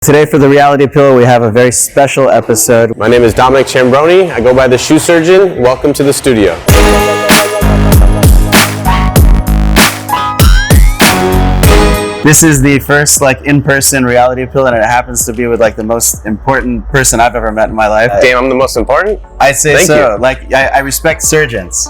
Today for the Reality Pill, we have a very special episode. My name is Dominic Ciambrone. I go by the Shoe Surgeon. Welcome to the studio. This is the first in-person Reality Pill, and it happens to be with the most important person I've ever met in my life. Damn, I'm the most important? I'd say Thank so. you. I respect surgeons.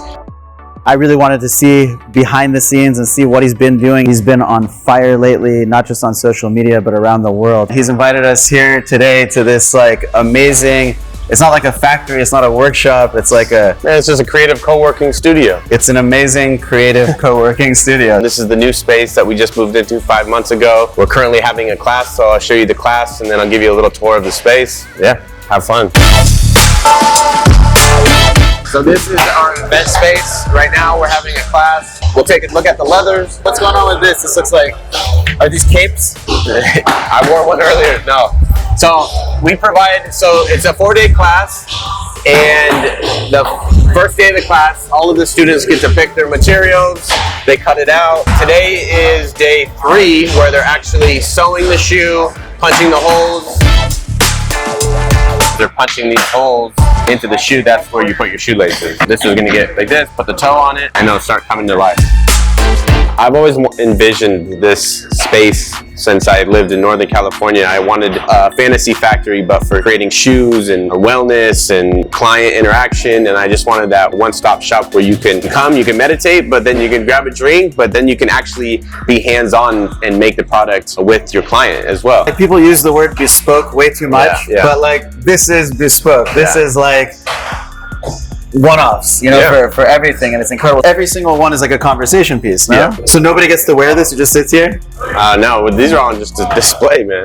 I really wanted to see behind the scenes and see what he's been doing. He's been on fire lately, not just on social media, but around the world. He's invited us here today to this amazing, it's not like a factory, it's not a workshop, it's It's just a creative co-working studio. It's an amazing creative co-working studio. This is the new space that we just moved into 5 months ago. We're currently having a class, so I'll show you the class and then I'll give you a little tour of the space. Yeah, have fun. So this is our event space. Right now we're having a class. We'll take a look at the leathers. What's going on with this? This looks like, are these capes? I wore one earlier, no. So we provide, so it's a 4-day class, and the first day of the class, all of the students get to pick their materials, they cut it out. Today is day 3, where they're actually sewing the shoe, punching the holes. They're punching these holes into the shoe. That's where you put your shoelaces. This is gonna get like this, put the toe on it, and it'll start coming to life. I've always envisioned this space since I lived in Northern California. I wanted a fantasy factory, but for creating shoes and wellness and client interaction. And I just wanted that one-stop shop where you can come, you can meditate, but then you can grab a drink, but then you can actually be hands-on and make the product with your client as well. People use the word bespoke way too much, but this is bespoke. This is one-offs, for everything, and it's incredible. Every single one is like a conversation piece, no? Yeah. So nobody gets to wear this, it just sits here? No, these are all just a display, man.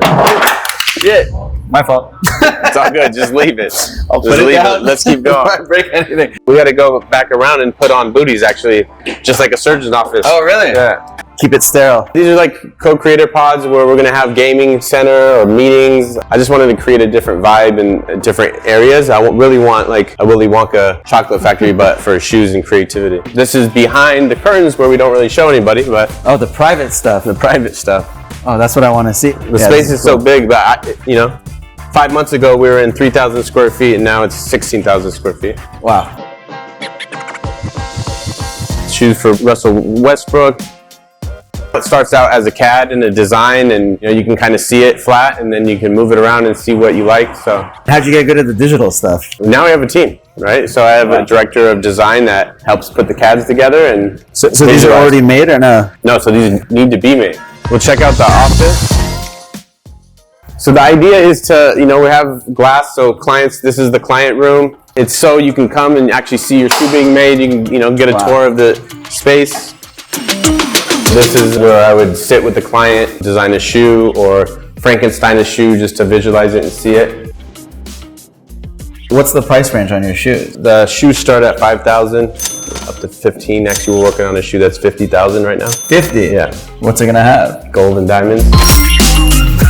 Shit, my fault. It's all good, just leave it. I'll put it down. Let's keep going. Don't break anything. We gotta go back around and put on booties, actually, just like a surgeon's office. Oh, really? Yeah. Keep it sterile. These are like co-creator pods where we're gonna have gaming center or meetings. I just wanted to create a different vibe in different areas. I really want like a Willy Wonka chocolate factory, but for shoes and creativity. This is behind the curtains where we don't really show anybody, but oh, the private stuff. The private stuff. Oh, that's what I want to see. The space is so big, but 5 months ago we were in 3,000 square feet, and now it's 16,000 square feet. Wow. Shoes for Russell Westbrook. It starts out as a CAD and a design, and you can kind of see it flat, and then you can move it around and see what you like. So how'd you get good at the digital stuff? Now we have a team, right? So I have a director of design that helps put the CADs together. And so these are already made or no? No, so these need to be made. We'll check out the office. So the idea is to, we have glass, so clients, this is the client room. It's so you can come and actually see your shoe being made. You can, get a tour of the space. This is where I would sit with the client, design a shoe or Frankenstein a shoe just to visualize it and see it. What's the price range on your shoes? The shoes start at 5,000 up to 15. Actually, we're working on a shoe that's 50,000 right now. 50? Yeah. What's it gonna have? Gold and diamonds.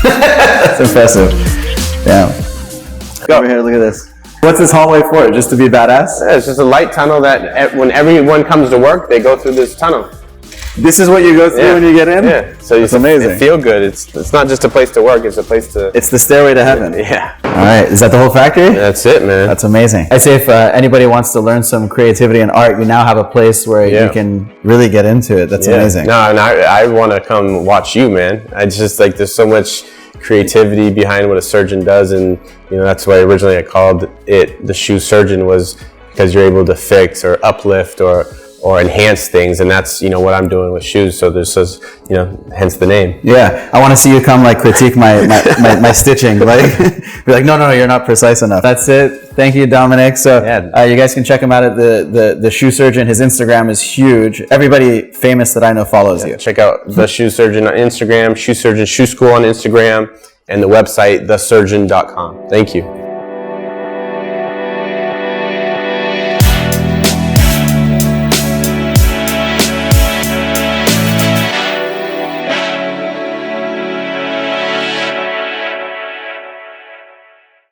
That's impressive. Damn. Go over here, look at this. What's this hallway for? Just to be badass? Yeah, it's just a light tunnel that when everyone comes to work, they go through this tunnel. This is what you go through when you get in? Yeah, so it's amazing. You feel good. It's not just a place to work, it's a place to... It's the stairway to heaven. Yeah. All right, is that the whole factory? That's it, man. That's amazing. I'd say if anybody wants to learn some creativity and art, you now have a place where you can really get into it. That's amazing. No, and I want to come watch you, man. I just there's so much creativity behind what a surgeon does, and that's why originally I called it the shoe surgeon, was because you're able to fix or uplift or enhance things, and that's what I'm doing with shoes. So there's hence the name. Yeah, I want to see you come critique my stitching, be like, no, you're not precise enough. That's it. Thank you, Dominic. So you guys can check him out at the Shoe Surgeon. His Instagram is huge. Everybody famous that I know follows you. Check out the Shoe Surgeon on Instagram, Shoe Surgeon Shoe School on Instagram, and the website thesurgeon.com. Thank you.